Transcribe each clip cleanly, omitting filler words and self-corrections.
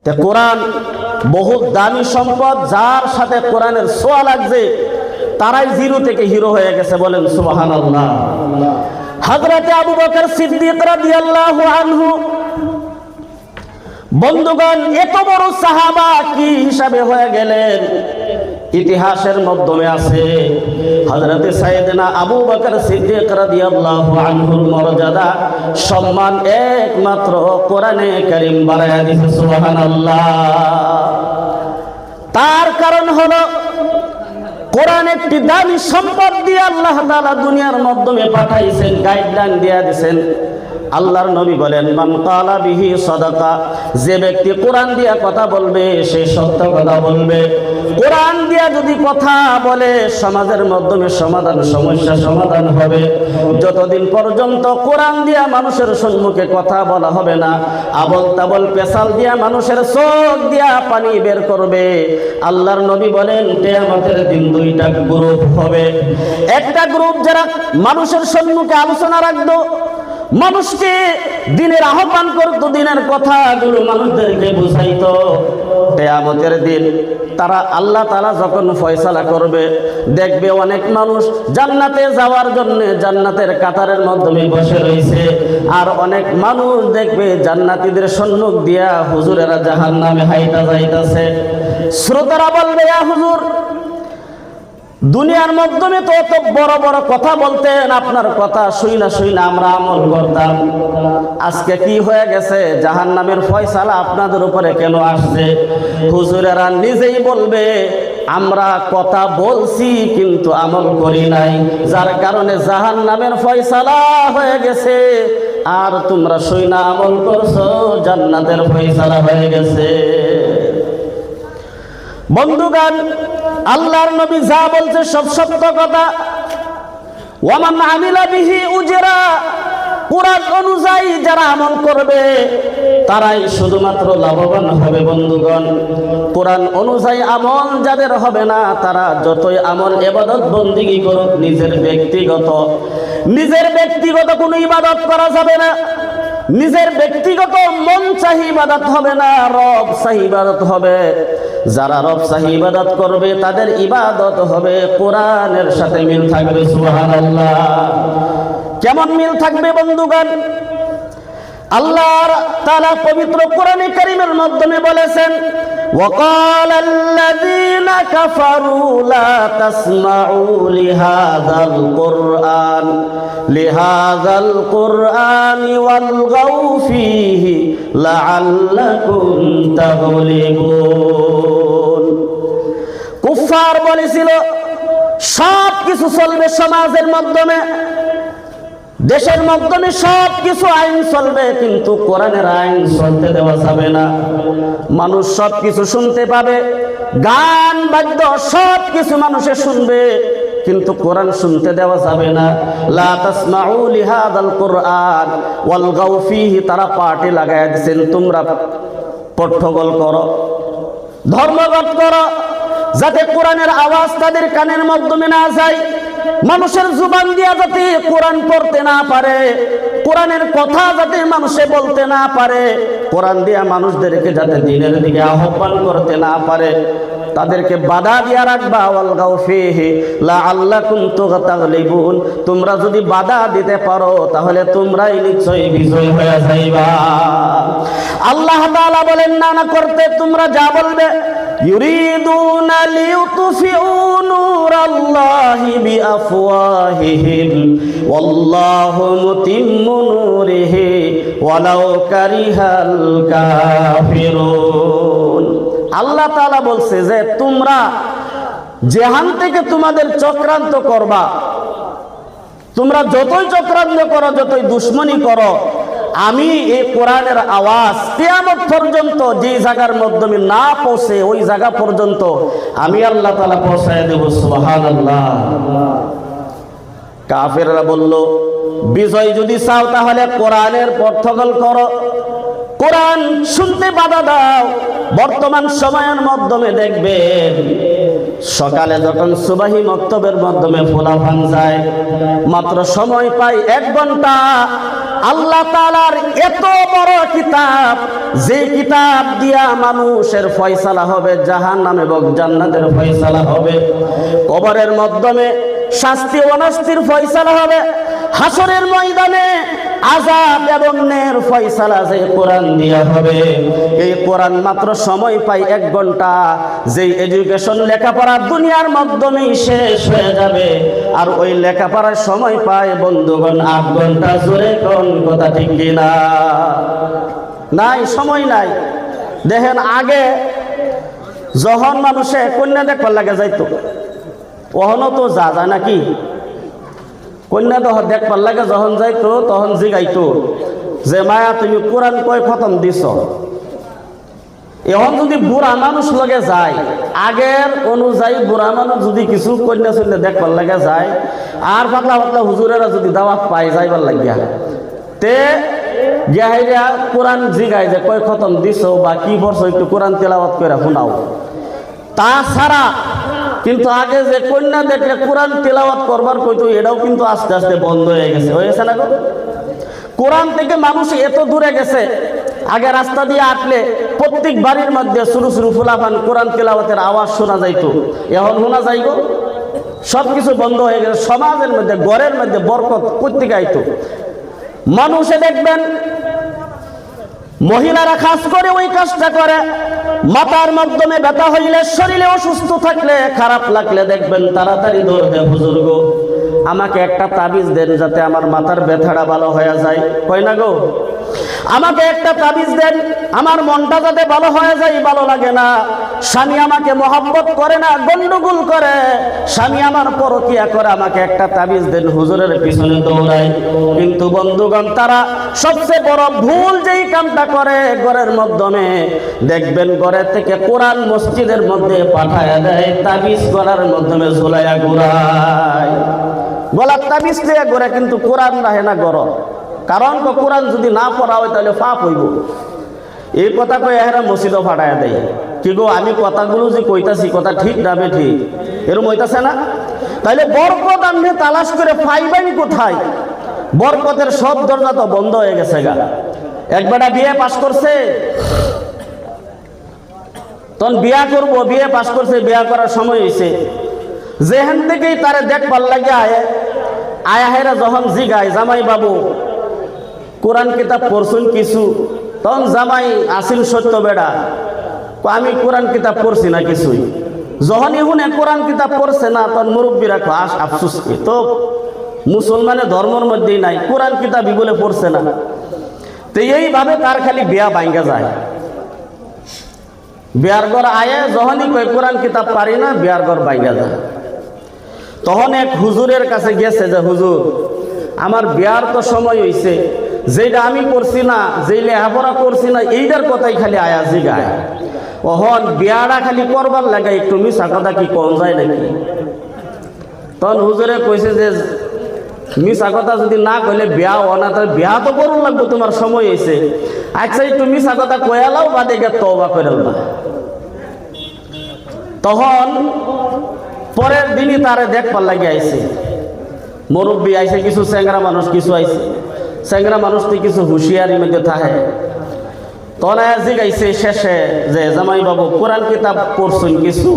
কোরআন বহু দামি সম্পদ, যার সাথে কোরআনের ছোঁয়া লাগছে তারাই জিরো থেকে হিরো হয়ে গেছে। বলেন সুবহানাল্লাহ। হযরত আবু বকর সিদ্দিক রাদিয়াল্লাহু আনহু, বন্ধুগণ, এত বড় সাহাবা কি হিসাবে হয়ে গেলেন ইতিহাসের মাধ্যমে আছে। হযরত সাইয়েদনা আবু বকর সিদ্দিক রাদিয়াল্লাহু আনহুর মর্যাদা সম্মান একমাত্র কোরআনে কারীম বাড়ায়া দিয়েছে। সুবহানাল্লাহ। তার কারণ হলো কোরআন একটি দামি সম্পদ দিয়ে আল্লাহ তাআলা দুনিয়ার মাধ্যমে পাঠাইছেন, গাইডলাইন দিয়ে দিয়েছেন। আল্লাহর নবী বলেন, মান কালা বিহি সাদাকা, যে ব্যক্তি কোরআন দিয়ে কথা বলবে সে সত্য কথা বলবে। কোরআন দিয়ে যদি কথা বলে সমাজের মাধ্যমে সমস্যা সমাধান হবে। যতদিন পর্যন্ত কোরআন দিয়ে মানুষের সম্মুখে কথা বলা হবে না, আবল তাবল পেশাল দিয়া মানুষের চোখ দিয়া পানি বের করবে। আল্লাহর নবী বলেন, কিয়ামতের দিন দুইটা গ্রুপ হবে। একটা গ্রুপ যারা মানুষের সম্মুখে আলোচনা রাখতো, মানুষকে দিনের আহ্বান করতো, দিনের কথাগুলো মানুষদেরকে বুঝাইতো। কিয়ামতের দিন তারা আল্লাহ তাআলা যখন ফয়সালা করবে, দেখবে অনেক মানুষ জান্নাতে যাওয়ার জন্য জান্নাতের কাতারের মাধ্যমে বসে রয়েছে, আর অনেক মানুষ দেখবে জান্নাতীদের সম্মুখ দিয়া হুজুরেরা জাহান্নামে হাইটা যাইতাছে। শ্রোতারা বলবে, ইয়া হুজুর, দুনিয়ার মাধ্যমে তো এত বড় বড় কথা বলতেন, আপনার কথা শুইনা আমরা আমল করতাম। আজকে কি হয়ে গেছে? জাহান্নামের ফয়সালা আপনাদের উপরে কেন আসছে? হুজুরেরা নিজেই বলবে, আমরা কথা বলছি কিন্তু আমল করি নাই, যার কারণে জাহান্নামের ফয়সালা হয়ে গেছে। আর তোমরা শুইনা আমল করছো, জান্নাতের ফয়সালা হয়ে গেছে। বন্ধুগণ, আল্লাহর নবী যা বলছে সব সত্য কথা। ওয়ামান আমিলা বিহি উজরা, কোরআন অনুযায়ী যারা আমল করবে তারাই শুধুমাত্র লাভবান হবে। বন্ধুগণ, কোরআন অনুযায়ী আমল যাদের হবে না, তারা যতই আমল ইবাদত বন্দেগী করুক, নিজের ব্যক্তিগত কোনো ইবাদত করা যাবে না। নিজের ব্যক্তিগত মন চাহি ইবাদত হবে না, রব চাহি ইবাদত হবে। যারা রব চাহি ইবাদত করবে তাদের ইবাদত হবে কোরআনের সাথে মিল থাকবে। সুবহানাল্লাহ। কেমন মিল থাকবে বন্ধুগণ? আল্লাহ তাআলা পবিত্র কোরআনে কারীমের মাধ্যমে বলেছেন, ওয়াকালাল্লাযীনা কাফারু লা তাসমাউ লিহাযাল কুরআনি ওয়ালগাউ ফীহি লাআল্লাকুম তাগলিবুন। কুফার বলেছিল সব কিছু চলবে সমাজের মাধ্যমে, দেশের মাধ্যমে সব কিছু আইন চলবে, কিন্তু কোরআনের আইন চলতে দেওয়া যাবে না। মানুষ সব কিছু শুনতে পাবে, গান বাদ্য সব কিছু মানুষে শুনবে, কিন্তু কোরআন শুনতে দেওয়া যাবে না। লা তাসমাউ লিহাযাল কুরআন ওয়ালগাউ ফীহি, তারা পার্টি লাগায় দিয়েছেন, তোমরা পঠ্যগোল করো, ধর্মঘট করো, যাতে কোরআনের আওয়াজ তাদের কানের মাধ্যমে না যায়, মানুষের জুবান দিয়া যাতে কোরআন পড়তে না পারে, কোরআনের কথা যাতে মানুষে বলতে না পারে, কোরআন দিয়া মানুষদেরকে যাতে দ্বীনের দিকে আহ্বান করতে না পারে, তাদেরকে বাধা দিয়া রাখবা। ওয়ালগাউ ফীহি লাআল্লাকুম তাগলিবুন, তোমরা যদি বাধা দিতে পারো তাহলে তোমরাই নিশ্চয়ই বিজয়ী হয়ে যাইবা। আল্লাহ তাআলা বলেন, না করতে তোমরা যা বলবে, ইউরিদুনা লিইউতফিউ নূরাল্লাহি বিআফওয়াহিহিম ওয়াল্লাহু মুতিম্মু নূরিহি ওয়ালাউ কারিহাল কাফিরুন। আল্লাহ তাআলা বলছে যে তোমরা যেখান থেকে তোমাদের চক্রান্ত করবা, তোমরা যতই চক্রান্ত করো, যতই দুশ্মনী করো, আমি এই কোরআনের আওয়াজ কিয়ামত পর্যন্ত যে জায়গার মাধ্যমে না পৌঁছে ওই জায়গা পর্যন্ত আমি আল্লাহ তাআলা পৌঁছায় দেব। সুবহানাল্লাহ। কাফেররা বলল, বিজয় যদি চাও তাহলে কোরআনের পঠ্যগোল করো, কোরআন শুনতে বাধা দাও। বর্তমান সময়ের মাধ্যমে দেখবেন, সকালে যখন সুবহি মক্তবের মাধ্যমে ফোলাফান যায়, মাত্র সময় পাই 1 ঘন্টা, আল্লাহ তাআলার এত বড় কিতাব, যে কিতাব দিয়া মানুষের ফয়সালা হবে জাহান্নাম এবং জান্নাতের ফয়সালা হবে, কবরের মাধ্যমে শাস্তি অনাস্তির ফয়সালা হবে, হাসরের ময়দানে আযাব এবং নের ফয়সালা যে কোরআন দিয়া হবে। এই কোরআন মাত্র সময় পাই 1 ঘন্টা, যেই এডুকেশন লেখাপড়া দুনিয়ার মাধ্যমেই শেষ হয়ে যাবে, আর ওই লেখাপড়ার সময় পায় বন্ধুগণ 8 ঘন্টা। জোরে কোন কথা ঠিক কিনা? নাই, সময় নাই। দেখেন আগে যখন মানুষে কন্যা দেখবার লাগে যাইতো, ওহনও তো যা যায় নাকি, কন্যা দেখবার লাগে যখন যাইতো তখন জিগাইতো যে মায়া তুমি কোরআন কয় খতম দিছ। এখন যদি বুড়া মানুষ লগে যায়, আগের অনুযায়ী বুড়া মানুষ যদি কিছু কন্যা চন্যা দেখবার লাগে যায়, আর পাতলা পাতলা হুজুরেরা যদি দাওয়াত পায় যাইবার লাগিয়া, তে গিয়া কোরআন জিগাই যে কয় খতম দিছ বা কি পড়ছো একটু কোরআন তেলাওয়াত করে শোনাও। তাছাড়া কিন্তু আগে যে কন্যা দেখলে কোরআন তেলাওয়াত করবার কইতো, এটাও কিন্তু আস্তে আস্তে বন্ধ হয়ে গেছে। হয়েছে না গো? কোরআন থেকে মানুষ এত দূরে গেছে, আগে রাস্তা দিয়ে আটলে প্রত্যেক বাড়ির মধ্যে শুরু শুরু ফুলাফান কোরআন তেলাওয়াতের আওয়াজ শোনা যাইতো, এখন শোনা যাই গো? সবকিছু বন্ধ হয়ে গেছে। সমাজের মধ্যে ঘরের মধ্যে বরকত করতে গাইতো। মানুষে দেখবেন মহিলারা খাস করে ওই কাজটা করে, মাথার মাধ্যমে ব্যথা হইলে, শরীরে অসুস্থ থাকলে, খারাপ লাগলে দেখবেন তাড়াতাড়ি ধরবে, হুজুর গো আমাকে একটা তাবিজ দেন যাতে আমার মাথার ব্যথাটা ভালো হয়ে যায়। কয় না গো? আমাকে একটা তাবিজ দেন, আমার মনটা যাতে ভালো হয়ে যায়। ভালো লাগে না, স্বামী আমাকে মহব্বত করে না, গন্ডগোল করে, স্বামী আমার পরকিয়া করে, আমাকে একটা তাবিজ দেন। হুজুরের পিছনে দৌড়ায়। কিন্তু বন্ধুগণ, তারা সবচেয়ে বড় ভুল যেই কামটা করে, ঘরের মাধ্যমে দেখবেন ঘরের থেকে কোরআন মসজিদের মধ্যে পাঠায়া দেয়, তাবিজ গলার মাধ্যমে ঝুলাইয়া ঘুরায়। গলার তাবিজ দিয়ে ঘুরে, কিন্তু কোরআন রাহে না গর। কারণ কোরআন যদি না পড়া হয় তাহলে পাপ হইব। এই কথা কয়ে এরা মসজিদও ফাটাইয়া দেয়। কি গো, আমি কথাগুলো যে কইতাছি কথা ঠিক না ঠিক এরকম হইতাছে না? তাইলে বরকত আপনি তালাশ করে পাইবেন কোথায়? বরকতের সব দরজা তো বন্ধ হয়ে গেছে গা। একবারটা বিয়ে পাশ করছে, তখন বিয়া করবো, বিয়ে পাশ করছে, বিয়া করার সময় হয়েছে, যেখান থেকেই তারে দেখবার লাগে আয়াহেরা যখন জিগায় জামাই বাবু কোরআন কিতাব পড়ছুন কিছু, তখন জামাই আসিল সত্য বেড়া, আমি কোরআন কিতাব পড়ছি না কিছুই। যখন ইহুনে কোরআন কিতাব পড়ছে না, তখন মুরব্বীরা আফসুস কি, তো মুসলমানের ধর্মের মধ্যেই নাই, কোরআন কিতাবই বলে পড়ছে না। তো এইভাবে তার খালি বিয়া ভাঙ্গা যায়। বিয়ার ঘর আয়ে যখনই কয় কোরআন কিতাব পারি না, বিয়ার ঘর ভাঙ্গা যায়। তখন এক হুজুরের কাছে গেছে যে হুজুর আমার বিয়ার তো সময় হয়েছে, যেটা আমি করছি না, যেই লেখাপড়া করছি না, এইটার কথাই খালি আয়া জিগায়। ওহন বিয়াটা খালি করবার লাগে, একটু মিশা কথা কি কম যায় নাকি? তখন হুজুরে কইছে যে মিশা কথা যদি না কইলে বিয়া হ না, তাহলে বিয়া তো করুন লাগবো, তোমার সময় হয়েছে। আচ্ছা একটু মিশা কথা কয়ালাও বা দেখে তওবা করে না। তখন পরের দিনই তারে দেখবার লাগে আইছে, মুরব্বী আইছে, কিছু চেংরা মানুষ কিছু আইছে। চেংরা মানুষ তো কিছু হুঁশিয়ারির মধ্যে থাকে। তখন জিগাইছে শেষে যে জামাই বাবু কোরআন কিতাব পড়ছুন কিছু?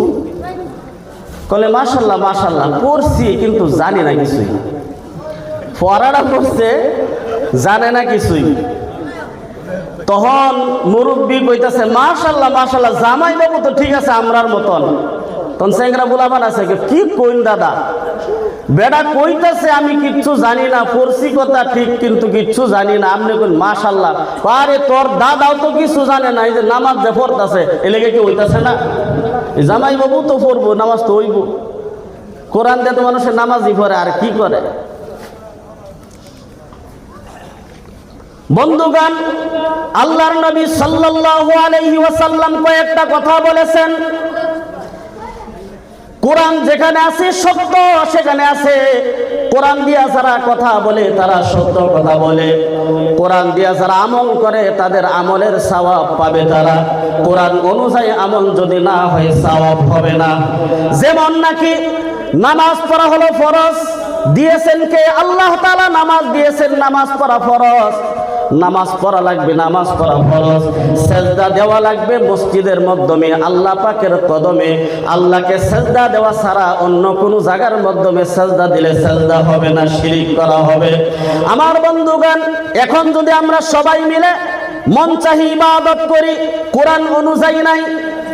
কলে মাশাল্লাহ মাশাল্লাহ পড়ছি, কিন্তু জানি না কিছুই। পড়াটা পড়ছে, জানে না কিছুই। তখন মুরব্বী কইতাছে মাশাল্লাহ মাশাল্লাহ, জামাই বাবু তো ঠিক আছে আমরার মতন। তখন চেংরা বুলাবান আছে, কি কইন দাদা, বেড়া কইতাছে আমি কিচ্ছু জানি না, পড়ছি কথা ঠিক কিন্তু কিচ্ছু জানি না। আপনি কোন মাশাল্লাহ, আরে তোর দাদাও তো কিছু জানে না, এই যে নামাজ যে পড়তাছে এলেগে কি হইতাছে না? জামাই বাবু তো পড়বো, নামাজ তো হইব। কোরআন দিয়ে তো মানুষের নামাজই পড়ে, আর কি করে? বন্ধুগণ, আল্লাহর নবী সাল্লাল্লাহু আলাইহি ওয়াসাল্লাম কয়েকটা কথা বলেছেন। কোরআন যেখানে আছে সত্য সেখানে আছে। কোরআন দিয়া যারা কথা বলে তারা সত্য কথা বলে। কোরআন দিয়া যারা আমল করে তাদের আমলের সওয়াব পাবে তারা। কোরআন অনুযায়ী আমল যদি না হয় সওয়াব হবে না। যেমন নাকি নামাজ পড়া হলো ফরজ, দিয়েছেন কে? আল্লাহ তাআলা নামাজ দিয়েছেন, নামাজ পড়া ফরজ, নামাজ পড়া লাগবে, নামাজ পড়া ফরজ। সেজদা দেওয়া লাগবে মসজিদের মাধ্যমে, আল্লাহ পাকের কদমে। আল্লাহকে সেজদা দেওয়া ছাড়া অন্য কোনো জায়গার মাধ্যমে সেজদা দিলে সেজদা হবে না, শিরক করা হবে। আমার বন্ধুগণ, এখন যদি আমরা সবাই মিলে মন চাহি ইবাদত করি, কোরআন অনুযায়ী নাই,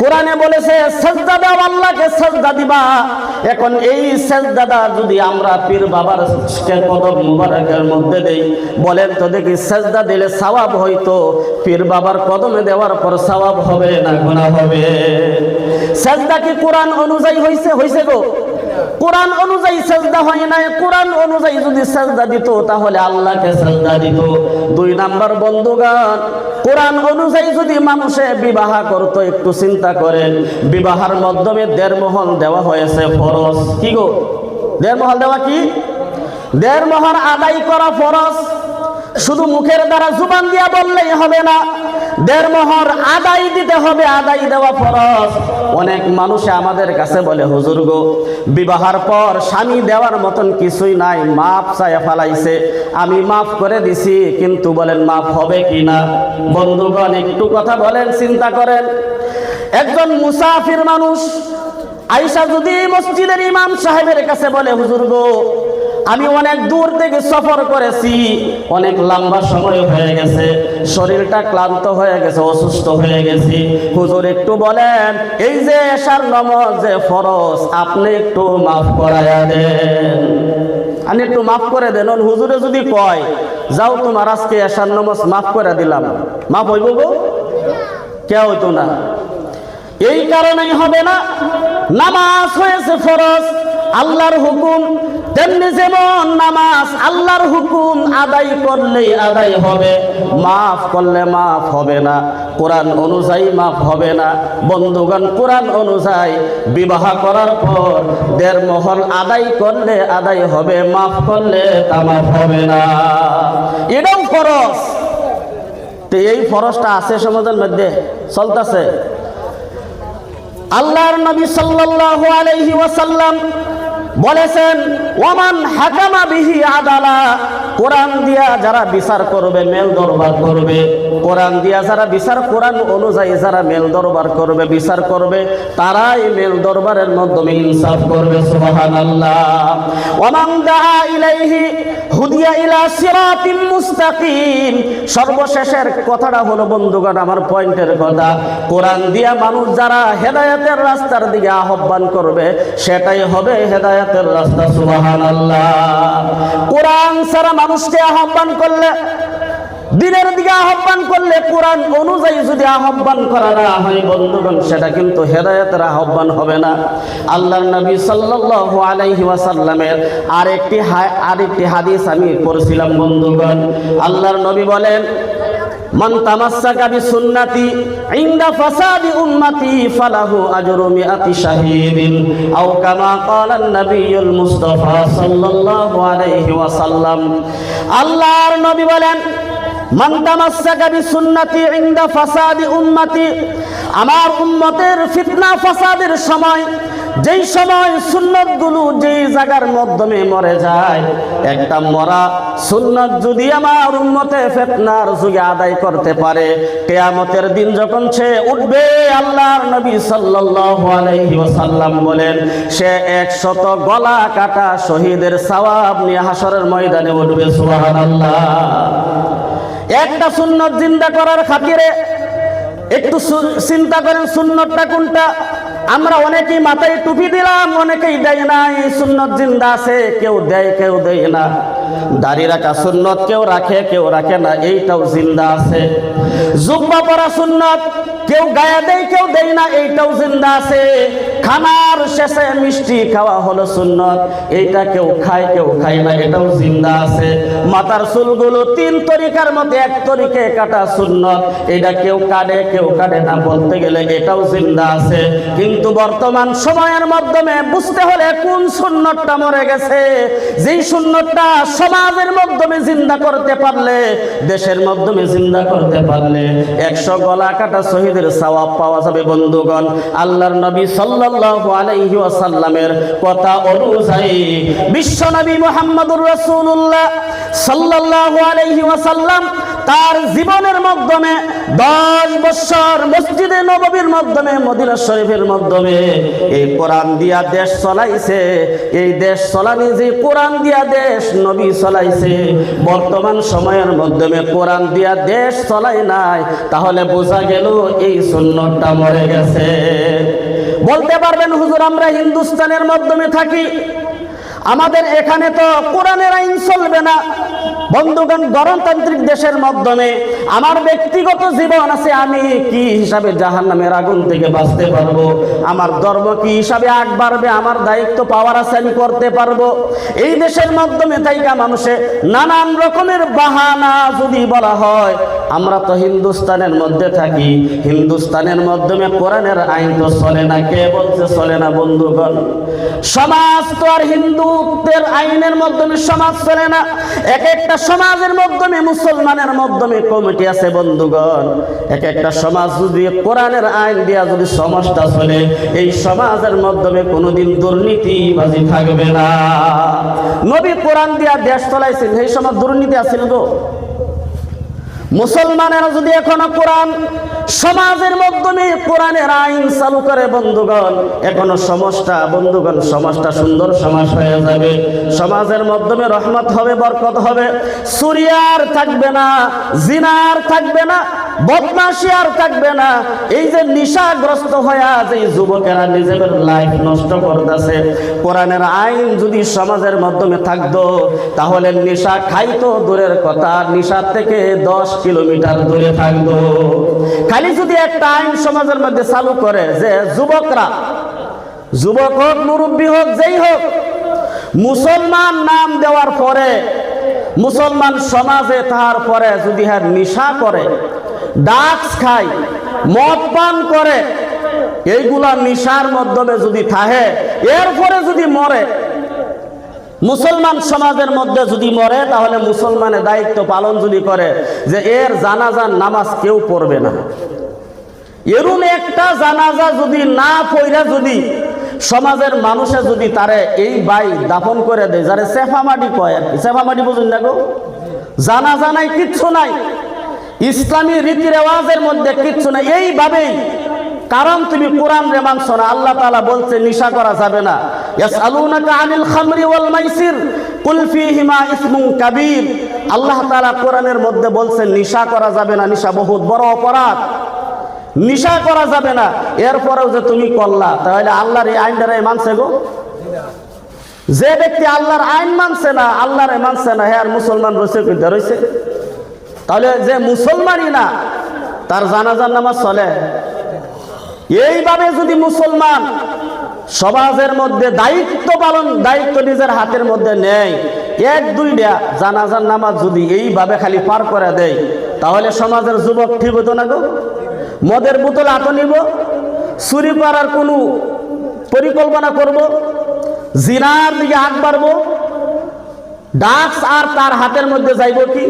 কোরআনে বলেছে সেজদা দাও, আল্লাহকে সেজদা দিবা। এখন এই সেজদাটা যদি আমরা পীর বাবার কদম মুবারকের মধ্যে দেই, বলেন তো দেখি সেজদা দিলে সওয়াব হইতো, পীর বাবার কদমে দেওয়ার পর সওয়াব হবে না গুনাহ হবে? সেজদা কি কোরআন অনুযায়ী হইছে গো? কোরআন অনুযায়ী সেজদা হয় না। কোরআন অনুযায়ী যদি সেজদা দিত তাহলে আল্লাহকে সেজদা দিত। 2 নাম্বার বন্ধুগণ, কোরআন অনুযায়ী যদি মানুষে বিবাহ করত, একটু চিন্তা করেন, বিবাহের মাধ্যমে 1.5 মহর দেওয়া হয়েছে ফরজ। কি গো? 1.5 মহর দেওয়া কি? 1.5 মহর আদায় করা ফরজ। শুধু মুখের দ্বারা জুবান দিয়া বললেই হবে না, 1.5 মহর আদায় দিতে হবে, আদায় দেওয়া ফরজ। অনেক মানুষে আমাদের কাছে বলে, হুজুর গো, বিবাহের পর স্বামী দেওয়ার মতন কিছুই নাই, মাপ চাইয়া ফেলাইছে, আমি মাফ করে দিছি, কিন্তু বলেন মাফ হবে কি না? বন্ধুগণ, একটু কথা বলেন, চিন্তা করেন। একজন মুসাফির মানুষ আয়েশা যদি মসজিদের ইমাম সাহেবের কাছে বলে, হুজুর গো, আমি অনেক দূর থেকে সফর করেছি, অনেক লম্বা সময় হয়ে গেছে, শরীরটা ক্লান্ত হয়ে গেছে, অসুস্থ হয়ে গেছি, হুজুর একটু বলেন, এই যে এশার নামাজ যে ফরজ, আপনি একটু মাফ করায়া দেন, আপনি একটু মাফ করে দেন। হুজুরে যদি কয়, যাও তোমার আজকে এশার নামাজ মাফ করে দিলাম, মাফ হইব গো? কেউ হইতো না। এই কারণেই হবে না, নামাজ হয়েছে ফরজ, আল্লাহর হুকুম। তেমনি যেমন নামাজ আল্লাহর হুকুম, আদায় করলেই আদায় হবে, মাফ করলে মাফ হবে না, কোরআন অনুযায়ী মাফ হবে না। বন্ধুগণ, কোরআন অনুযায়ী বিবাহ করার পর 1.5 মহর আদায় করলে আদায় হবে, মাফ করলে তা মাফ হবে না। এটাও ফরজ। তো এই ফরজটা আছে সমাজের মধ্যে, চলতেছে। আল্লাহর নবী সাল্লাল্লাহু আলাইহি ওয়াসাল্লাম বলেছেন, ওয়ামান হাকামা বিহি আদালা, কোরআন দিয়া যারা বিচার করবে, মেল দরবার করবে, কোরআন দিয়া যারা বিচার, কোরআন অনুযায়ী যারা মেল দরবার করবে, বিচার করবে, তারাই মেল দরবারের মাধ্যমে ইনসাফ করবে। সুবহানাল্লাহ। ওয়ামান দাআ ইলাইহি হুদিয়া ইলা সিরাতিম মুস্তাকিম। সর্বশেষের কথাটা হলো বন্ধুগণ, আমার পয়েন্টের কথা, কোরআন দিয়া মানুষ যারা হেদায়েতের রাস্তার দিকে আহ্বান করবে, সেটাই হবে হেদায়েতের রাস্তা। সুবহানাল্লাহ। কোরআন ছাড়া মানুষকে আহ্বান করলে, দিনের দিকে আহ্বান করলে, কোরআন অনুযায়ী যদি আহ্বান করা না হয় বন্ধুগণ, সেটা কিন্তু হেদায়েতের আহ্বান হবে না। আল্লাহর নবী সাল্লাল্লাহু আলাইহি ওয়াসাল্লামের আরেকটি হাদিস আমি পড়ছিলাম বন্ধুগণ। আল্লাহর নবী বলেন, মান তামাসসাকা বিসুন্নতি ইনদা ফাসাদি উম্মতি ফালাহু আজরু মিআতি শাহীদিন আও কামা ক্বালা আন-নাবিয়্যুল মুস্তাফা সাল্লাল্লাহু আলাইহি ওয়াসাল্লাম। আল্লাহর নবী বলেন, মান তামাসসাকা বিসুন্নতি ইনদা ফাসাদি উম্মতি, আমার উম্মতের ফিতনা ফাসাদের সময়, যেই সময় সুন্নতগুলো যেই জায়গার মাধ্যমে মরে যায়, একটা মরা সুন্নত যদি আমার উম্মতে ফিতনার যুগে আদায় করতে পারে, কিয়ামতের দিন যখন সে উঠবে, আল্লাহর নবী সাল্লাল্লাহু আলাইহি ওয়াসাল্লাম বলেন, সে 100 গলা কাটা শহীদের সওয়াব নিয়ে হাসরের ময়দানে উঠবে। সুবহানাল্লাহ। একটা সুন্নত জিন্দা করার খাতিরে একটু চিন্তা করেন, সুন্নতটা কোনটা? আমরা অনেকেই মাথায় টুপি দিলাম, অনেকেই দেয় না। এই সুন্নত জিন্দা আছে, কেউ দেয় কেউ দেয় না। দাড়ি রাখা সুন্নত কেউ রাখে কেউ রাখে না, এইটাও জিন্দা আছে। জুব্বা পরা সুন্নত কেউ গায়ে দেয় কেউ দেয় না, এইটাও জিন্দা আছে। খানার শেষে মিষ্টি খাওয়া হলো সুন্নত, এইটা কেউ খায় কেউ খায় না, এটাও জিন্দা আছে। মাথার চুলগুলো 3 তরিকার মধ্যে 1 তরিকে কাটা সুন্নত, এটা কেউ কাটে না, বলতে গেলে এটাও জিন্দা আছে। কিন্তু বর্তমান সময়ের মাধ্যমে বুঝতে হলে কোন সুন্নতটা মরে গেছে, যেই সুন্নতটা সমাজের মাধ্যমে জিন্দা করতে পারলে, দেশের মাধ্যমে জিন্দা করতে পারলে 100 গলা কাটা শহীদের সওয়াব পাওয়া যাবে। বন্ধুগণ, আল্লাহর নবী সাল্লাল্লাহু সাল্লাল্লাহু আলাইহি ওয়াসাল্লামের কথা অনুযায়ী বিশ্বনবী মুহাম্মদুর রাসূলুল্লাহ সাল্লাল্লাহু আলাইহি ওয়াসাল্লাম তার জীবনের মাধ্যমে 10 বছর মসজিদে নববীর মাধ্যমে মদিনা শরীফের মাধ্যমে এই কোরআন দিয়া দেশ চলাইছে। এই দেশ চলানি যে কোরআন দিয়া দেশ নবী চলাইছে, বর্তমান সময়ের মাধ্যমে কোরআন দিয়া দেশ চলাই নাই, তাহলে বোঝা গেল এই সুন্নতটা মরে গেছে। বলতে পারবেন হুজুর আমরা হিন্দুস্তানের মাধ্যমে থাকি, আমাদের এখানে তো কোরআনের আইন চলবে না। বন্ধুগণ, গণতান্ত্রিক দেশের মাধ্যমে আমার ব্যক্তিগত জীবন আছে, আমি কি হিসাবে জাহান্নামের আগুন থেকে বাঁচতে পারবো? আমার ধর্ম কি হিসাবে আগ বাড়বে? আমার দায়িত্ব পাওয়ার আছে, আমি করতে পারবো। এই দেশের মাধ্যমে তাইকা মানুষে নানান রকমের বাহানা যদি বলা হয়, আমরা তো হিন্দুস্তানের মধ্যে থাকি, হিন্দুস্তানের মাধ্যমে কোরআনের আইন তো চলে না। কে বলছে চলে না? বন্ধুগণ, সমাজ তো আর হিন্দুত্বের আইনের মাধ্যমে সমাজ চলে না। এক একটা সমাজের মাধ্যমে মুসলমানের মাধ্যমে কমিটি আছে। বন্ধুগণ, এক একটা সমাজ যদি কোরআনের আইন দিয়া যদি সমাজটা চলে, এই সমাজের মাধ্যমে কোনোদিন দুর্নীতিবাজি থাকবে না। নবী কোরআন দিয়া দেশ চলাইছেন, এই সমাজ দুর্নীতি আছিল গো? মুসলমানেরা যদি এখনো কোরআন সমাজের মাধ্যমে কোরআনের আইন চালু করে, বন্ধুগণ, এখনো সমাজটা সুন্দর সমাজ হয়ে যাবে। সমাজের মাধ্যমে রহমত হবে, বরকত হবে, চুরি আর থাকবে না, জিনার থাকবে না, বদমাশি আর থাকবে না। এই যে নেশাগ্রস্ত হয়ে যে যুবকেরা নিজেদের লাইফ নষ্ট করতেছে, কোরআনের আইন যদি সমাজের মাধ্যমে থাকতো, তাহলে নেশা খাইতো দূরের কথা, নেশার থেকে 10 কিলোমিটার দূরে থাকতো। খালি যদি একটা আইন সমাজের মধ্যে চালু করে যে যুবকরা, যুবক হোক মুরব্বী হোক যেই হোক, মুসলমান নাম দেওয়ার পরে, মুসলমান সমাজে তাহার পরে যদি হ্যাঁ নেশা করে, ড্রাগস খায়, মদ পান করে, এইগুলা নেশার মাধ্যমে যদি থাকে, এরপরে যদি মরে, মুসলমান সমাজের মধ্যে যদি মরে, তাহলে মুসলমানের দায়িত্ব পালন যদি করে যে এর জানাজার নামাজ কেউ পড়বে না। এরুন একটা জানাজা যদি না পড়া, যদি সমাজের মানুষে যদি তারে এই বাই দাফন করে দেয়, যারে সেফামাটি কয় আর কি, সেফামাটি বুঝুন না গো, জানাজা নাই, কিচ্ছু নাই, ইসলামী রীতি রেওয়াজের মধ্যে কিচ্ছু নাই, এইভাবেই। কারণ তুমি কোরআন রে মানছো না। আল্লাহ তাআলা বলছে নেশা করা যাবে না। ইয়াসআলুনাকা আনিল খামরি ওয়াল মাইসির কুল ফীহিমা ইসমুন কাবীর। আল্লাহ তাআলা কোরআনের মধ্যে বলছেন নেশা করা যাবে না, নেশা বহুত বড় অপরাধ, নেশা করা যাবে না। এরপরেও যে তুমি করলা, তাহলে আল্লাহর এই আইনটারে মানছে গো? যে ব্যক্তি আল্লাহর আইন মানছে না, আল্লাহরে মানছে না, হ্যাঁ মুসলমান রয়েছে। তাহলে যে মুসলমানই না, তার জানাজার নামাজ চলে? এইভাবে যদি মুসলমান সমাজের মধ্যে দায়িত্ব নিজের হাতের মধ্যে নেয়, 1-2টা জানাজার নামাজ যদি এইভাবে খালি পার করে দেয়, তাহলে সমাজের যুবক ঠিক হতো না গো? মদের বোতল হাতে নিব, চুরি করার কোনো পরিকল্পনা করব, জিনার দিকে আগ বাড়বো, ড্রাগস আর তার হাতের মধ্যে যাইব কি?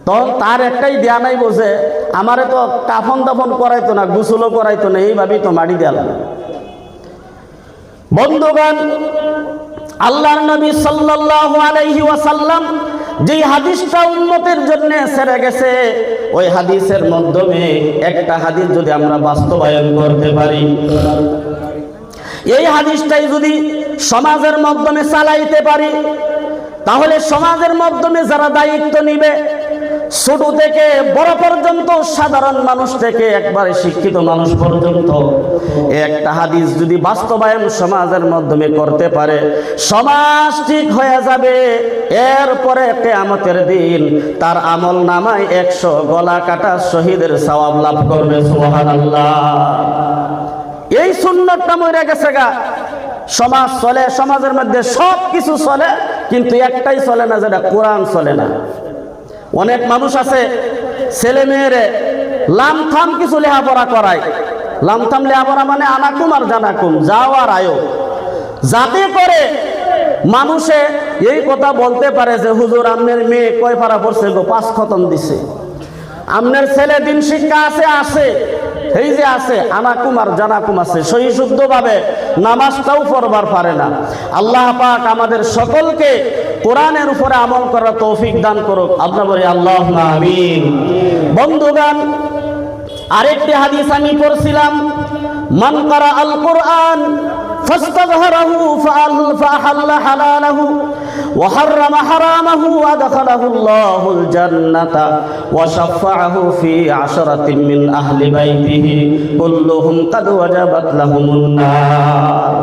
তখন তার একটাই দেয়া নাই, বোঝে আমারে তো কাফন দাফন করাইতো না, গোসলও করাইতো না, এইভাবেই তো মাটি দিলাম। বন্ধুগণ, আল্লাহর নবী সাল্লাল্লাহু আলাইহি ওয়াসাল্লাম যে হাদিসটা উম্মতের জন্য ছেড়ে গেছে, ওই হাদিসের মাধ্যমে একটা হাদিস যদি আমরা বাস্তবায়ন করতে পারি, এই হাদিসটাই যদি সমাজের মাধ্যমে চালাইতে পারি, তাহলে সমাজের মাধ্যমে যারা দায়িত্ব নিবে, ছোট থেকে বড় পর্যন্ত, সাধারণ মানুষ থেকে একবারে শিক্ষিত মানুষ পর্যন্ত, একটা হাদিস যদি বাস্তবায়ন সমাজের মাধ্যমে করতে পারে, সমাজ ঠিক হয়ে যাবে। এরপরে কিয়ামতের দিন তার আমল নামায় 100 গলা কাটা শহীদের সওয়াব লাভ করবে। সুবহানাল্লাহ। এই সুন্নতটা মরে গেছে গা। সমাজ চলে, সমাজের মধ্যে সব কিছু চলে, কিন্তু একটাই চলে না, যেটা কোরআন চলে না। অনেক মানুষ আছে ছেলে মেয়েরে লামথাম কিছু লেখাপড়া করায়। লামথাম লেখাপড়া মানে আনাকুম আর জানাকুম, যাও আর আয়ো, যাতে করে মানুষে এই কথা বলতে পারে যে হুজুর আপনার মেয়ে কয় পারা পড়ছে গো, 5 খতম দিছে, আপনার ছেলে দিন শিক্ষা আছে, এই যে আছে আনাকুম আর জানাকুম আছে, সহি শুদ্ধভাবে নামাজটাও পড়বার পারে না। আল্লাহ পাক আমাদের সকলকে কোরআনের উপরে আমল করার তৌফিক দান করুক। আপনারা বলি আল্লাহুম্মা আমিন। বন্ধুগণ, আরেকটি হাদিস আমি পড়ছিলাম, মান ক্বারা আল কুরআন ফাস্তাযহারাহু ফাআহাল্লা হালালাহু ওয়া হাররামা হারামাহু ওয়া আদখালাহু আল্লাহুল জান্নাতা ওয়া শাফাআহু ফি আশরাতিন মিন আহলি বাইতিহি কুল্লুহুম কাদ ওয়াজাবাত লাহুমুন নার।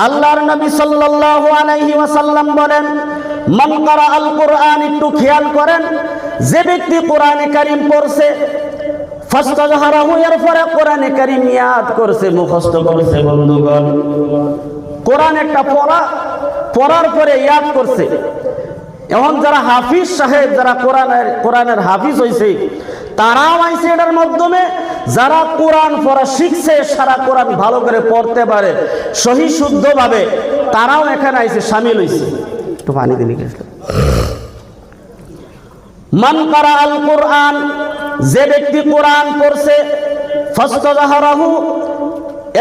আল্লাহর নবী সাল্লাল্লাহু আলাইহি ওয়াসাল্লাম বলেন, মান ক্বারা আল কুরআন, একটু খেয়াল করেন, যে ব্যক্তি কোরআনে কারীম পড়ছে, ফাস্তাযহারাহু, এরপরে কোরআনে কারীম ইয়াদ করছে, মুখস্থ করছে। বন্ধুগণ, কোরআন একটা পড়ার পরে ইয়াদ করছে। এখন যারা হাফিজ সাহেব, যারা কোরআনের হাফিজ হয়েছে, তারাও আইছে এটার মাধ্যমে। যারা কোরআন পড়া শিখছে, সারা কোরআন ভালো করে পড়তে পারে সহি শুদ্ধভাবে, তারাও এখানে আইছে, শামিল হয়েছে। একটু পানি দিন। মান ক্বারা আল কুরআন, যে ব্যক্তি কোরআন পড়ছে, ফাস্তাযহারাহু,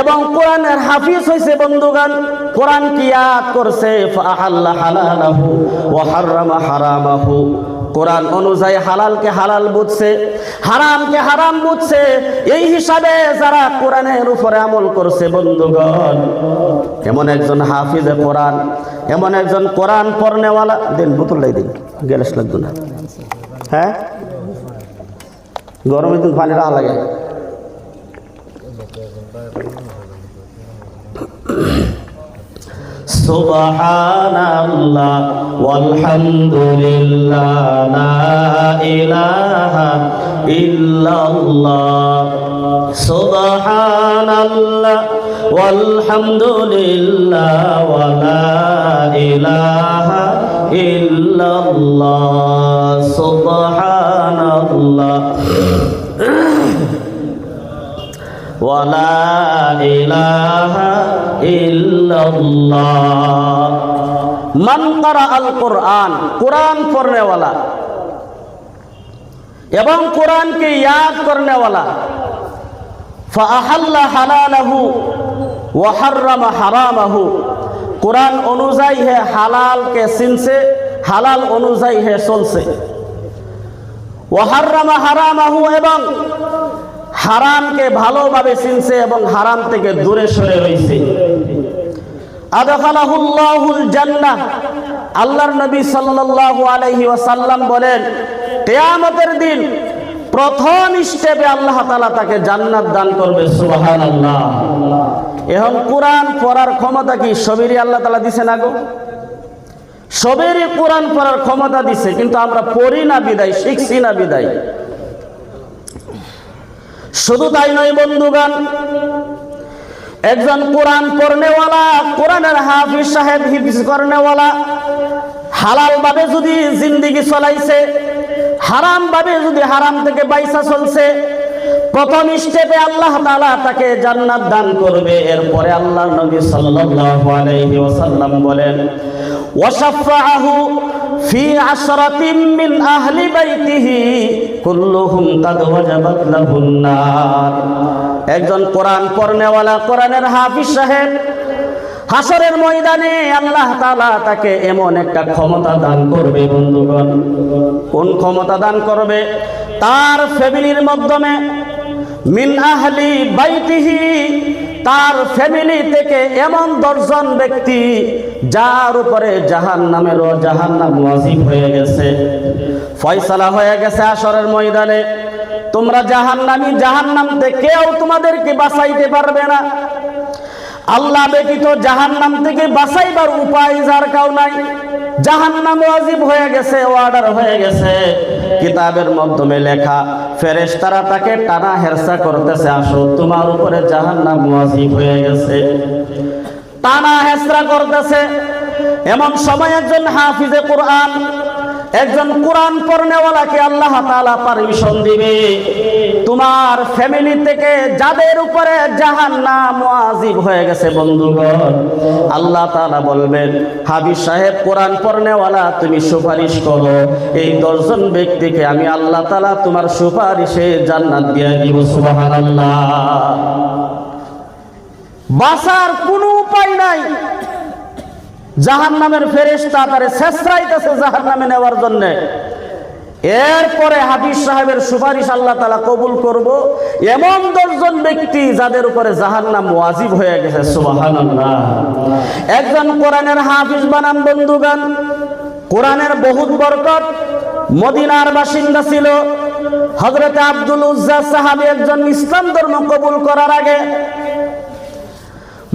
এবং কোরআনের হাফিজ হয়েছে। বন্ধুগণ, কোরআন কি ইয়াদ করছে, ফাআহাল্লা হালালাহু ওয়া হাররামা হারামাহু, কোরআন অনুযায়ী হালালকে হালাল বুঝছে, হারামকে হারাম বুঝছে। এই হিসাবে যারা কোরআনের উপরে আমল করছে, বন্ধুগণ, এমন একজন হাফিজে কোরআন, এমন একজন কোরআন পড়নেওয়ালা, দিন বোতলটাই দিন, গ্যাস লাগবে না। হ্যাঁ, গরমের দিন পানি রাখা লাগে। সুবহানাল্লাহ ওয়ালহামদুলিল্লাহ লা ইলাহা ইল্লাল্লাহ, সুবহানাল্লাহ ওয়ালহামদুলিল্লাহ ওয়া লা ইলাহা ইল্লাল্লাহ, সুবহানাল্লাহ ওয়া লা ইলাহা ইল্লাল্লাহ। মান ক্বারা আল কুরআন, কোরআন পড়নেওয়ালা এবং কোরআনকে ইয়াদ করনেওয়ালা, ফাআহাল্লা হালালাহু ওয়া হাররামা হারামাহু, কোরআন অনুযায়ী হে হালালকে চিনছে, হালাল অনুযায়ী হে চলছে। ওয়া হাররামা হারামাহু, এবং হারামকে ভালোভাবে চিনছে এবং হারাম থেকে দূরে সরে রয়েছে। আদখালাহুল্লাহুল জান্নাহ, আল্লাহর নবী সাল্লাল্লাহু আলাইহি ওয়াসাল্লাম বলেন, কিয়ামতের দিন প্রথম স্টেপে আল্লাহ তাআলা তাকে জান্নাত দান করবে। সুবহানাল্লাহ। এখন কোরআন পড়ার ক্ষমতা কি সবেরই আল্লাহ তাআলা দিছে না গো? সবেরই কোরআন পড়ার ক্ষমতা দিছে, কিন্তু আমরা পড়ি না বিদায়, শিখছি না বিদায়। শুধু তাই নয় বন্ধুগণ, একজন কোরআন পড়নেওয়ালা, কোরআনের হাফিজ সাহেব, হিফজ করনেওয়ালা, হালাল ভাবে যদি জিন্দেগি চলাইছে, হারাম ভাবে যদি হারাম থেকে বাইসা চলছে, প্রথম স্টেপে আল্লাহ তাআলা তাকে জান্নাত দান করবে। এরপরে আল্লাহর নবী সাল্লাল্লাহু আলাইহি ওয়াসাল্লাম বলেন, ওয়া শাফাআহু ফি আশরাতিন মিন আহলি বাইতিহি কুল্লুহুম কাদ ওয়াজাবাত লাহুন নার। একজন কোরআন পড়নেওয়ালা, কোরআনের হাফিজ সাহেব, হাসরের ময়দানে আল্লাহ তাআলা তাকে এমন একটা ক্ষমতা দান করবে। বন্ধুগণ, কোন ক্ষমতা দান করবে? তার ফ্যামিলির মাধ্যমে, মিন আহলি বাইতিহি, তার ফ্যামিলি থেকে এমন 10 জন ব্যক্তি যার উপরে জাহান্নাম ওয়াজিব হয়ে গেছে, ফয়সালা হয়ে গেছে হাসরের ময়দানে, তোমরা জাহান্নামী, জাহান্নাম থেকে কেউ তোমাদেরকে বাঁচাইতে পারবে না। আল্লাহ ব্যতীত জাহান্নাম থেকে বাঁচাইবার উপায় যার কাউ নাই। জাহান্নাম ওয়াজিব হয়ে গেছে, অর্ডার হয়ে গেছে, কিতাবের মাধ্যমে লেখা, ফেরেশতারা তাকে টানা হেরসা করতেছে, আসো তোমার উপরে জাহান্নাম ওয়াজিব হয়ে গেছে, টানা হেরসা করতেছে। এমন সময় একজন হাফিজে কোরআন, একজন কোরআন পড়নেওয়ালাকে আল্লাহ তাআলা পারমিশন দিবে তোমার ফ্যামিলি থেকে যাদের উপরে জাহান্নাম ওয়াজিব হয়ে গেছে বন্ধুগণ, আল্লাহ তাআলা বলবেন হাবিব সাহেব কোরআন পড়নেওয়ালা তুমি সুপারিশ করো, এই 10 জন ব্যক্তিকে আমি আল্লাহ তাআলা তোমার সুপারিশে জান্নাত দিয়ে দিব। সুবহানাল্লাহ। বাঁচার কোনো উপায় নাই। জাহান্নামের ফেরেশতা তারে ছেঁচড়াইতেছে জাহান্নামে নেওয়ার জন্য। এরপরে হাফিজ সাহেবের সুপারিশ আল্লাহ তাআলা কবুল করব এমন 10 জন ব্যক্তি যাদের উপরে জাহান্নাম ওয়াজিব হয়ে গেছে। সুবহানাল্লাহ। একজন কোরআনের হাফিজ বানান বন্ধুগণ, কোরআনের বহুত বরকত। মদিনার বাসিন্দা ছিল হযরত আব্দুল উজ্জা সাহাবী। একজন ইসলাম ধর্ম কবুল করার আগে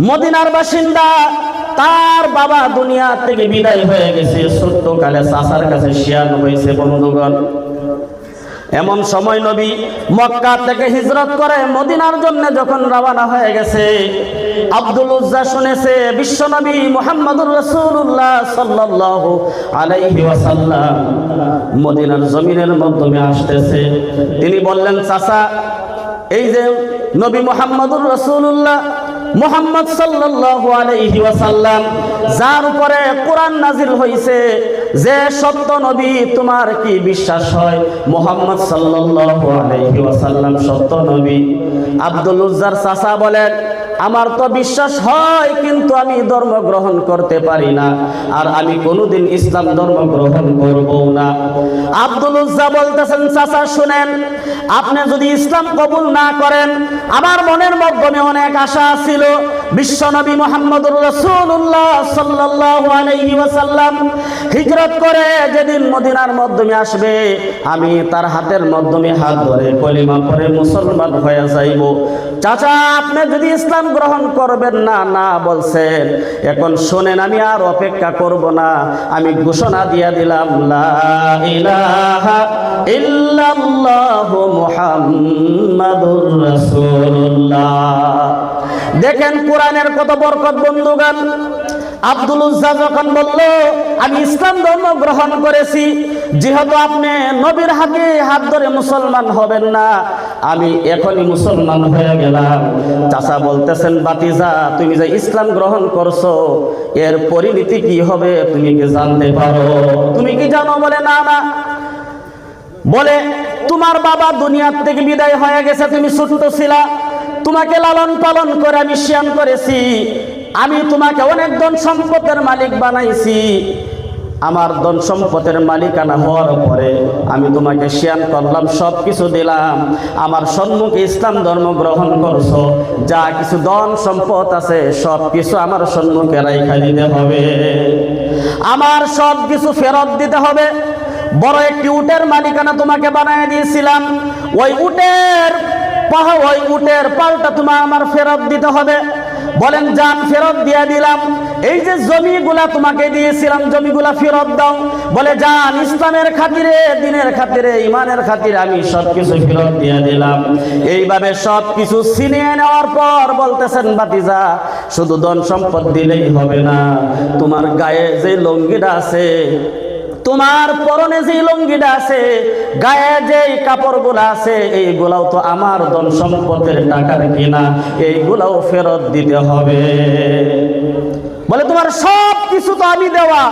মদিনার বাসিন্দা, তার বাবা দুনিয়া থেকে বিদায় হয়ে গেছে, ছোট্ট কালে চাচার কাছে শিয়ান হয়েছে বন্ধুগণ। এমন সময় নবী মক্কা থেকে হিজরত করে মদিনার জন্য যখন রওনা হয়ে গেছে, আব্দুল উজ্জা শুনেছে বিশ্বনবী মুহাম্মদুর রাসূলুল্লাহ সাল্লাল্লাহু আলাইহি ওয়াসাল্লাম মদিনার জমিনের মাধ্যমে আসতেছে। তিনি বললেন, চাচা, এই যে নবী মুহাম্মদুর রাসূলুল্লাহ মুহাম্মদ সাল্লাল্লাহু আলাইহি ওয়াসাল্লাম যার উপরে কোরআন নাজিল হইছে, যে সত্য নবী, তোমার কি বিশ্বাস হয় মুহাম্মদ সাল্লাল্লাহু আলাইহি ওয়াসাল্লাম সত্য নবী? আব্দুল উজ্জার চাচা বলেন, আমার তো বিশ্বাস হয়, কিন্তু আমি ধর্ম গ্রহণ করতে পারি না, আর আমি কোনোদিন ইসলাম ধর্ম গ্রহণ করব না। আব্দুল উজ্জা বলতেছেন, চাচা শুনেন, আপনি যদি ইসলাম কবুল না করেন, আমার মনের মধ্যে অনেক আশা ছিল বিশ্বনবী মুহাম্মদুর রাসূলুল্লাহ সাল্লাল্লাহু আলাইহি ওয়াসাল্লাম হিজরত করে যেদিন মদিনার মাধ্যমে আসবে, আমি তার হাতের মাধ্যমে হাত ধরে কলিমা পড়ে মুসলমান হয়ে যাইব। চাচা, আপনি যদি ইসলাম গ্রহণ করবেন না না বলছেন, এখন শুনেন, আমি আর অপেক্ষা করব না, আমি ঘোষণা দিয়ে দিলাম, লা ইলাহা ইল্লাল্লাহু মুহাম্মাদুর রাসূলুল্লাহ। দেখেন কোরআনের কত বরকত বন্ধুগণ। আব্দুল উজ্জা যখন বলল আমি ইসলাম ধর্ম গ্রহণ করেছি, যেহেতু আপনি নবীর হাতে হাত ধরে মুসলমান হবেন না, আমি এখনই মুসলমান হয়ে গেলাম। চাচা বলতেছেন, বাতিজা, তুমি যে ইসলাম গ্রহণ করছো, এর পরিণতি কি হবে তুমি কি জানতে পারো? তুমি কি জানো? বলে, না না। বলে, তোমার বাবা দুনিয়ার থেকে বিদায় হয়ে গেছে, তুমি ছোট্ট ছিলা, তোমাকে লালন পালন করে আমি শিয়ান করেছি, আমি তোমাকে অনেক ধন সম্পদের মালিক বানাইছি। আমার ধন সম্পদের মালিকানা হওয়ার পরে আমি তোমাকে শিয়ান করলাম, সব কিছু দিলাম, আমার সম্মুখে ইসলাম ধর্ম গ্রহণ করছো, যা কিছু ধন সম্পদ আছে সব কিছু আমার সম্মুখে রাইখা দিতে হবে, আমার সব কিছু ফেরত দিতে হবে। বড় একটি উটের মালিকানা তোমাকে বানিয়ে দিয়েছিলাম, ওই উটের পালটা তোমার আমার ফেরত দিতে হবে। বলেন, জান ফেরত দিয়ে দিলাম। এই যে জমিগুলা তোমাকে দিয়েছিলাম, জমিগুলা ফেরত দাও। বলে, জান ইসলামের খাতিরে, দিনের খাতিরে, ইমানের খাতিরে আমি সবকিছু ফেরত দিয়ে দিলাম। এইভাবে সবকিছু ছিনিয়ে নেওয়ার পর বলতেছেন, বাতিজা, শুধু ধন সম্পদ দিলেই হবে না, তোমার গায়ে যে লুঙ্গিটা আছে, তোমার পরনে যে লুঙ্গিটা আছে, গায়ে যে কাপড়গুলো আছে, এইগুলাও তো আমার ধন সম্পদের টাকার কিনা, এইগুলাও ফেরত দিতে হবে। বলে, তোমার সব কিছু তো আমি দেওয়া,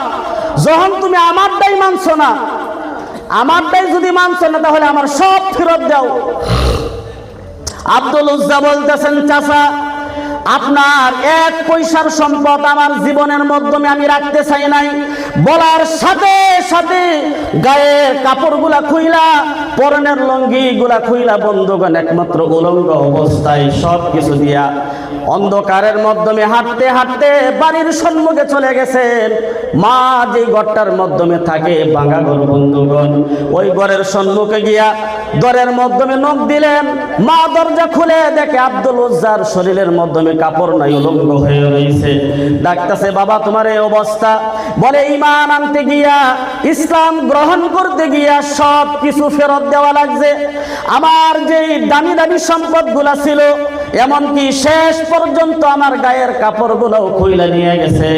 যখন তুমি আমারটাই মানছো না, আমারটাই যদি মানছো না, তাহলে আমার সব ফেরত দাও। আব্দুল উজ্জা বলতেছেন, চাচা, আপনার 1 পয়সার সম্পদ আমার জীবনের মাধ্যমে আমি রাখতে চাই নাই। বলার সাথে সাথে গায়ের কাপড়গুলা খুইলা, পরনের লুঙ্গিগুলা খুইলা, বন্ধুগণ একমাত্র উলঙ্গ অবস্থায় সব কিছু দিয়া অন্ধকারের মাধ্যমে হাঁটতে হাঁটতে বাড়ির সম্মুখে চলে গেছেন। মা যে ঘরটার মাধ্যমে থাকে, ভাঙা ঘর বন্ধুগণ, ওই ঘরের সম্মুখে গিয়া দরের মাধ্যমে নখ দিলেন। মা দরজা খুলে দেখে আব্দুল উজ্জার শরীরের মাধ্যমে কাপড় নাই, উলঙ্গ হয়ে রয়েছে। ডাকতেছে, বাবা তোমার এই অবস্থা? বলে, ঈমান আনতে গিয়া, ইসলাম গ্রহণ করতে গিয়া সব কিছু ফেরত দেওয়া লাগছে। আমার যে দামি দামি সম্পদগুলা ছিল, এমনকি শেষ পর্যন্ত আমার গায়ের কাপড়গুলোও খুইলা নিয়ে গেছে,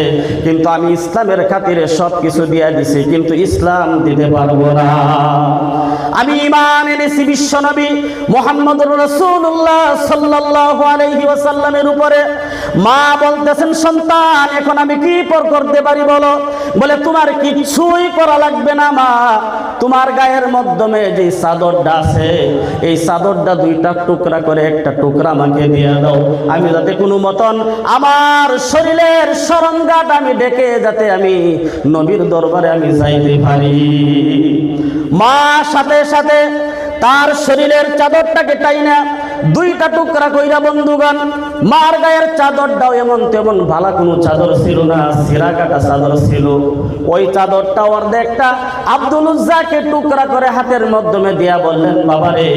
কিন্তু আমি ইসলামের খাতিরে সব কিছু দিয়ে দিছি, কিন্তু ইসলাম দিতে পারবো না। আমি ঈমান এনেছি বিশ্বনবী মুহাম্মদুর রাসূলুল্লাহ সাল্লাল্লাহু আলাইহি ওয়াসাল্লামের উপরে। মা বলতেছেন, সন্তান এখন আমি কি পর করতে পারি বলো? বলে, তোমার কিছুই করা লাগবে না মা, তোমার গায়ের মাধ্যমে যে চাদরটা আছে এই চাদরটা দুইটা টুকরা করে একটা টুকরা আমাকে দিয়ে দাও, আমি যাতে কোনো মতন আমার শরীরের সরঞ্জাম আমি ডেকে যাতে আমি নবীর দরবারে আমি যাইতে পারি। মা সাথে সাথে তার শরীরের চাদরটাকে টাইনা দুইটা টুকরা কইরা বন্ধুগণ, মার গায়ের চাদরটাও এমন তেমন ভালো কোনো চাদর ছিল না, ছিঁড়া কাটা চাদর ছিল। ওই চাদরটা অর্ধেকটা আব্দুল উজ্জাকে টুকরা করে হাতের মাধ্যমে দিয়া বললেন, বাবারে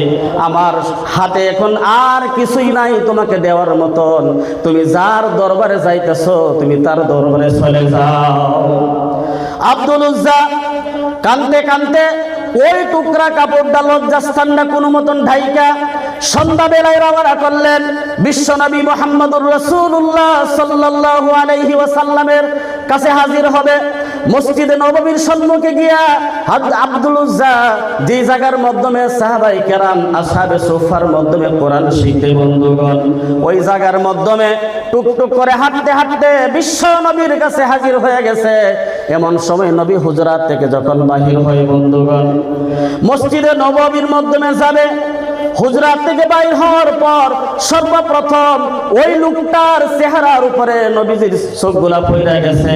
আমার হাতে এখন আর কিছুই নাই তোমাকে দেওয়ার মতন, তুমি যার দরবারে যাইতেছো তুমি তার দরবারে চলে যাও। আব্দুল উজ্জা কানতে কানতে ওই টুকরা কাপড়টা লজ্জাস্থানটা কোনো মতন ঢাইকা সন্ধ্যাবেলায় রওনা করলেন বিশ্বনবী মুহাম্মদুর রাসূলুল্লাহ সাল্লাল্লাহু আলাইহি ওয়াসাল্লামের কাছে হাজির হবে। মসজিদে নববীর সম্মুখে গিয়া আব্দুল উজ্জা যে জায়গার মাধ্যমে সাহাবায়ে কেরাম আসহাবে সুফার মাধ্যমে কোরআন শিখতে বন্ধুগণ, ওই জায়গার মাধ্যমে টুকটুক করে হাঁটতে হাঁটতে বিশ্ব নবীর কাছে হাজির হয়ে গেছে। এমন সময় নবী হুজরাত থেকে যখন বাহির হয় বন্ধুগণ, মসজিদে নববীর মাধ্যমে যাবে, হুজরাত থেকে বাইর হওয়ার পর সর্বপ্রথম ওই লোকটার চেহারার উপরে নবীজির চোখগুলা পড়ে গেছে।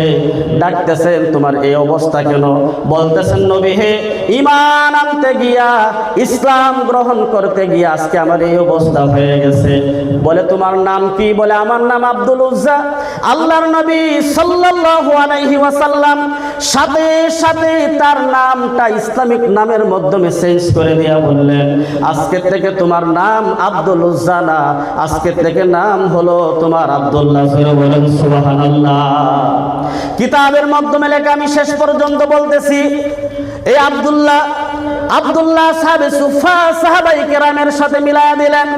ডাকতেছেন, তোমার এই অবস্থা কেন? বলতেছেন, নবী হে, ঈমান আনতে গিয়া ইসলাম গ্রহণ করতে গিয়া আজকে আমার এই অবস্থা হয়ে গেছে। বলে, তোমার নাম কি? বলে, আমার নাম আব্দুল উজ্জা। আল্লাহর নবী সাল্লাল্লাহু আলাইহি ওয়াসাল্লাম সাথে সাথে তার নামটা ইসলামিক নামের মাধ্যমে চেঞ্জ করে দিয়া বললেন, আজকে থেকে তোমার নাম আব্দুল উজ্জা না, আজকে থেকে নাম হলো তোমার আব্দুল্লাহ। বলেন সুবহানাল্লাহ। কিতাবের মাধ্যমে লেখা, আমি শেষ পর্যন্ত বলতেছি, এই আব্দুল্লাহ সাহাবে সুফা সাহাবায়ে কেরামের সাথে মিলায়া দিলেন।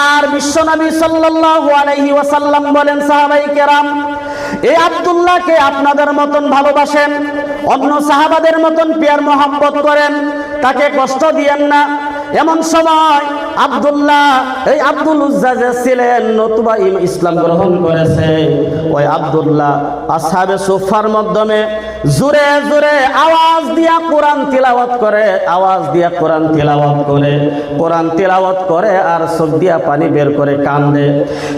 আর বিশ্বনবী সাল্লাল্লাহু আলাইহি ওয়াসাল্লাম বলেন, সাহাবায়ে কেরাম এই আব্দুল্লাহকে আপনাদের মতন ভালোবাসেন, অন্য সাহাবাদের মতন প্যার মোহাব্বত করেন, তাকে কষ্ট দিয়েন না। এমন সময় এই আব্দুল উজ্জা যে ছিলেন নতুবা ইসলাম গ্রহণ করেছে, ওই আব্দুল্লাহ আসহাবে সুফার মাধ্যমে জোরে জোরে আওয়াজ দিয়া কোরআন তিলাওয়াত করে, কোরআন তিলাওয়াত করে আর চোখ দিয়া পানি বের করে কান্দে।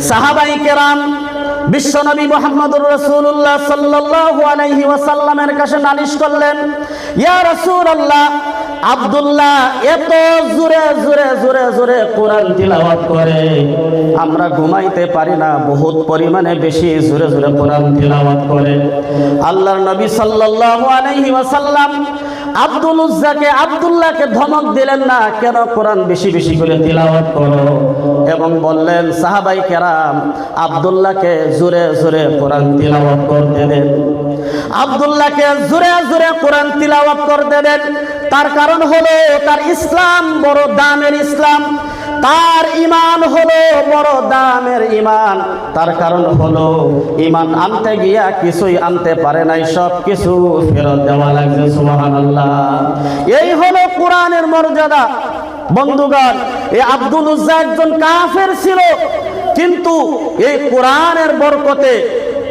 সাহাবায়ে কেরাম বিশ্বনবী মুহাম্মদুর রাসূলুল্লাহ সাল্লাল্লাহু আলাইহি ওয়াসাল্লামের কাছে নালিশ করলেন, ইয়া রাসূলুল্লাহ, আব্দুল্লাহ এত জোরে জোরে জোরে জোরে কোরআন তিলাওয়াত করে, আমরা ঘুমাইতে পারি না, বহুত পরিমাণে বেশি জোরে জোরে কোরআন তিলাওয়াত করে। আল্লাহর নবী সাল্লাল্লাহু আলাইহি ওয়াসাল্লাম আব্দুল্লাহকে ধমক দিলেন না, কেন কোরআন বেশি বেশি করে তিলাওয়াত করো, এবং বললেন, সাহাবায়ে কেরাম আব্দুল্লাহকে জোরে জোরে কোরআন তিলাওয়াত করতে দেন, আব্দুল্লাহকে জোরে জোরে কোরআন তিলাওয়াত করতে দেন। তার কারণ হলো তার ইসলাম বড় দামের ইসলাম, তার ঈমান হলো বড় দামের ঈমান। তার কারণ হলো ঈমান আনতে গিয়া কিছুই আনতে পারে নাই, সব কিছু ফেরত দেওয়া লাগছে। সুবহানাল্লাহ। এই হলো কোরআনের মর্যাদা বন্ধুগণ। এই আব্দুল উজ্জা একজন কাফের ছিল, কিন্তু এই কোরআনের বরকতে,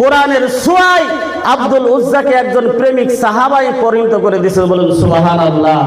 কোরআনের ছোঁয়ায় আব্দুল উজ্জাকে একজন প্রেমিক সাহাবায় পরিণত করে দিয়েছে। বলুন সুবহানাল্লাহ।